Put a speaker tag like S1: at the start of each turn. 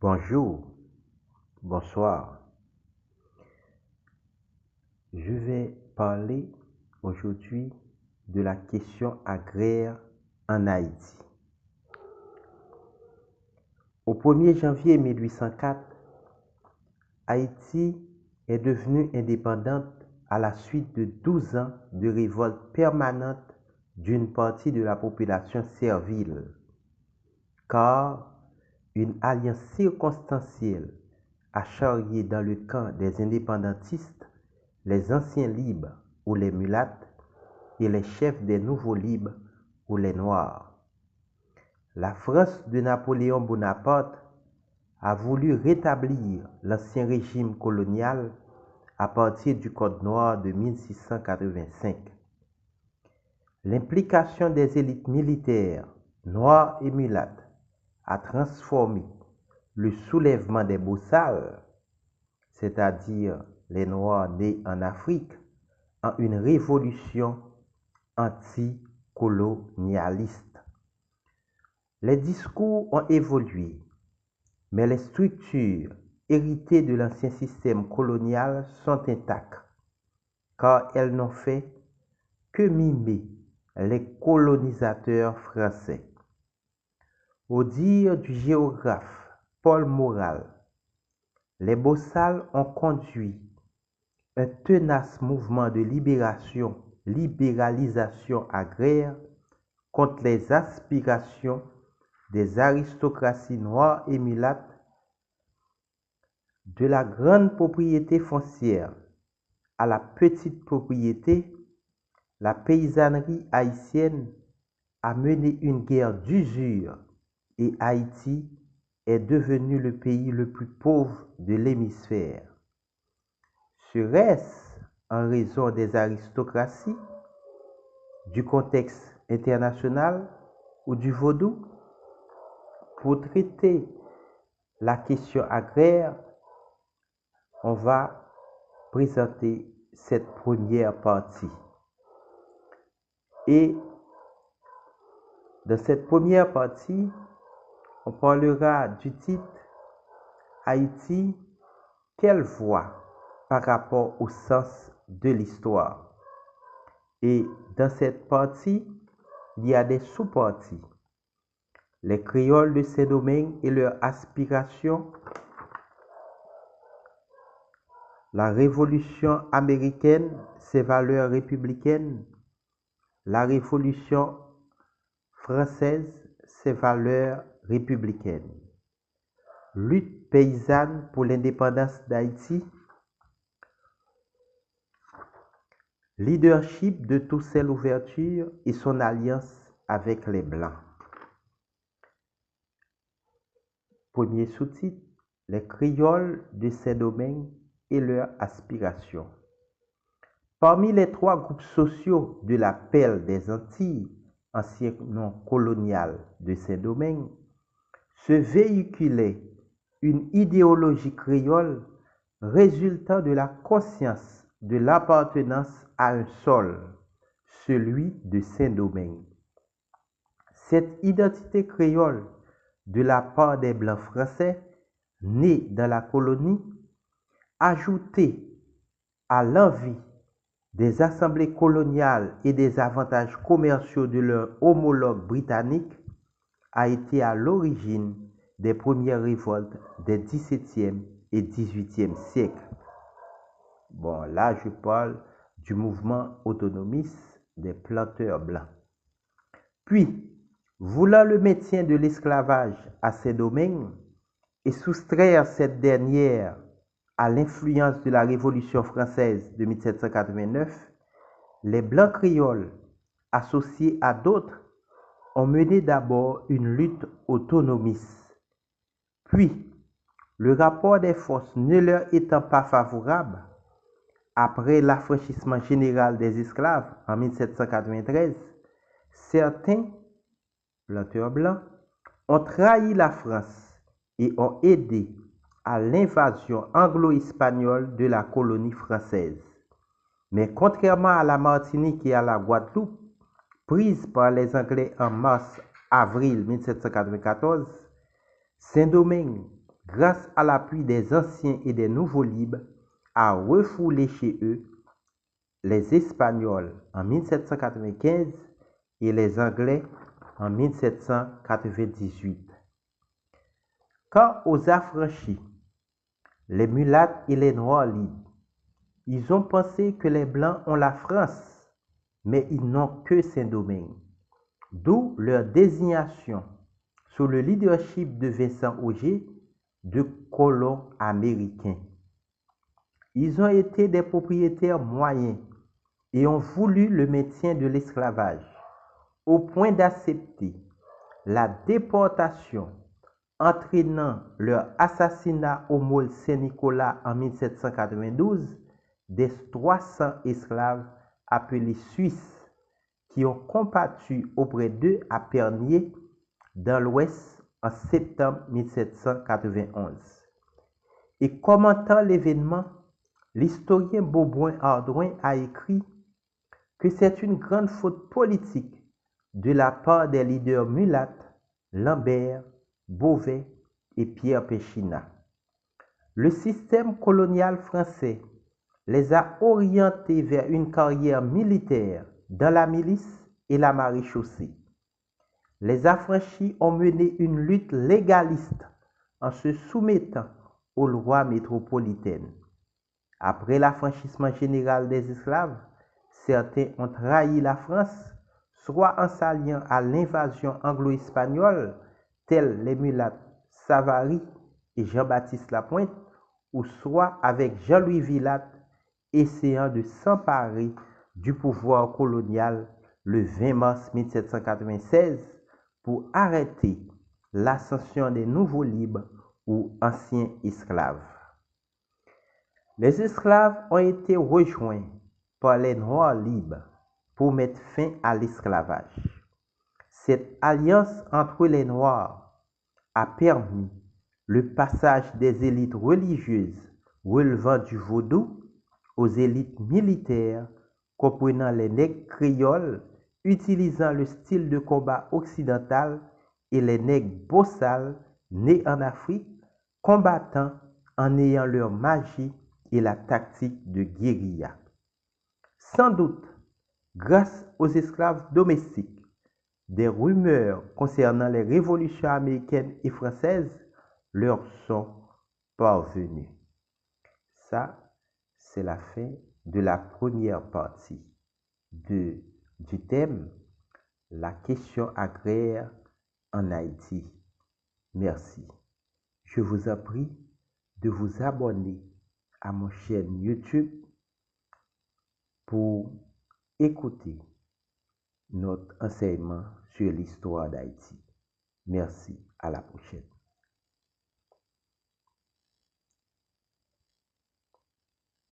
S1: Bonjour, bonsoir. Je vais parler aujourd'hui de la question agraire en Haïti. Au 1er janvier 1804, Haïti est devenue indépendante à la suite de 12 ans de révolte permanente d'une partie de la population servile, car une alliance circonstancielle a charrié dans le camp des indépendantistes les anciens libres ou les mulattes et les chefs des nouveaux libres ou les noirs. La France de Napoléon Bonaparte a voulu rétablir l'ancien régime colonial à partir du Code noir de 1685. L'implication des élites militaires, noires et mulattes, a transformé le soulèvement des Bossals, c'est-à-dire les Noirs nés en Afrique, en une révolution anticolonialiste. Les discours ont évolué, mais les structures héritées de l'ancien système colonial sont intactes, car elles n'ont fait que mimer les colonisateurs français. Au dire du géographe Paul Morral, les Bossals ont conduit un tenace mouvement de libéralisation agraire contre les aspirations des aristocraties noires et mulattes de la grande propriété foncière à la petite propriété. La paysannerie haïtienne a mené une guerre d'usure et Haïti est devenu le pays le plus pauvre de l'hémisphère. Serait-ce en raison des aristocraties, du contexte international ou du vaudou? Pour traiter la question agraire, on va présenter cette première partie. Et dans cette première partie, on parlera du titre Haïti, quelle voie par rapport au sens de l'histoire. Et dans cette partie, il y a des sous-parties. Les créoles de Saint-Domingue et leurs aspirations, la révolution américaine, ses valeurs républicaines, la révolution française, ses valeurs républicaines, lutte paysanne pour l'indépendance d'Haïti, leadership de Toussaint Louverture et son alliance avec les Blancs. Premier sous-titre, les créoles de Saint-Domingue et leurs aspirations. Parmi les trois groupes sociaux de la Pelle des Antilles, ancien nom colonial de Saint-Domingue, se véhiculait une idéologie créole résultant de la conscience de l'appartenance à un sol, celui de Saint-Domingue. Cette identité créole de la part des Blancs français, nés dans la colonie, ajoutée à l'envie des assemblées coloniales et des avantages commerciaux de leurs homologues britanniques, a été à l'origine des premières révoltes des XVIIe et XVIIIe siècles. Bon, là, je parle du mouvement autonomiste des planteurs blancs. Puis, voulant le maintien de l'esclavage à Saint-Domingue et soustraire cette dernière à l'influence de la Révolution française de 1789, les Blancs créoles, associés à d'autres, ont mené d'abord une lutte autonomiste. Puis, le rapport des forces ne leur étant pas favorable, après l'affranchissement général des esclaves en 1793, certains planteurs blancs ont trahi la France et ont aidé à l'invasion anglo-espagnole de la colonie française. Mais contrairement à la Martinique et à la Guadeloupe, prises par les Anglais en mars-avril 1794, Saint-Domingue grâce à l'appui des anciens et des nouveaux libres, a refoulé chez eux les Espagnols en 1795 et les Anglais en 1798. Quant aux affranchis, les mulattes et les noirs libres, ils ont pensé que les Blancs ont la France, mais ils n'ont que Saint-Domingue, d'où leur désignation sous le leadership de Vincent Auger de colons américains. Ils ont été des propriétaires moyens et ont voulu le maintien de l'esclavage, au point d'accepter la déportation, entraînant leur assassinat au môle Saint-Nicolas en 1792 des 300 esclaves appelés Suisses qui ont combattu auprès d'eux à Pernier dans l'Ouest en septembre 1791. Et commentant l'événement, l'historien Beaubrun-Ardouin a écrit que c'est une grande faute politique de la part des leaders mulattes Lambert, Beauvais et Pierre Péchina. Le système colonial français les a orientés vers une carrière militaire dans la milice et la maréchaussée. Les affranchis ont mené une lutte légaliste en se soumettant aux lois métropolitaines. Après l'affranchissement général des esclaves, certains ont trahi la France, soit en s'alliant à l'invasion anglo-espagnole, tels les mulattes Savary et Jean-Baptiste Lapointe, ou soit avec Jean-Louis Villatte, essayant de s'emparer du pouvoir colonial le 20 mars 1796 pour arrêter l'ascension des nouveaux libres ou anciens esclaves. Les esclaves ont été rejoints par les Noirs libres pour mettre fin à l'esclavage. Cette alliance entre les Noirs a permis le passage des élites religieuses relevant du vaudou aux élites militaires comprenant les nègres créoles utilisant le style de combat occidental et les nègres bossales nés en Afrique combattant en ayant leur magie et la tactique de guérilla. Sans doute, grâce aux esclaves domestiques, des rumeurs concernant les révolutions américaines et françaises leur sont parvenues. Ça, c'est la fin de la première partie du thème la question agraire en Haïti. Merci. Je vous en prie de vous abonner à mon chaîne YouTube pour écouter notre enseignement sur l'histoire d'Haïti. Merci, à la prochaine.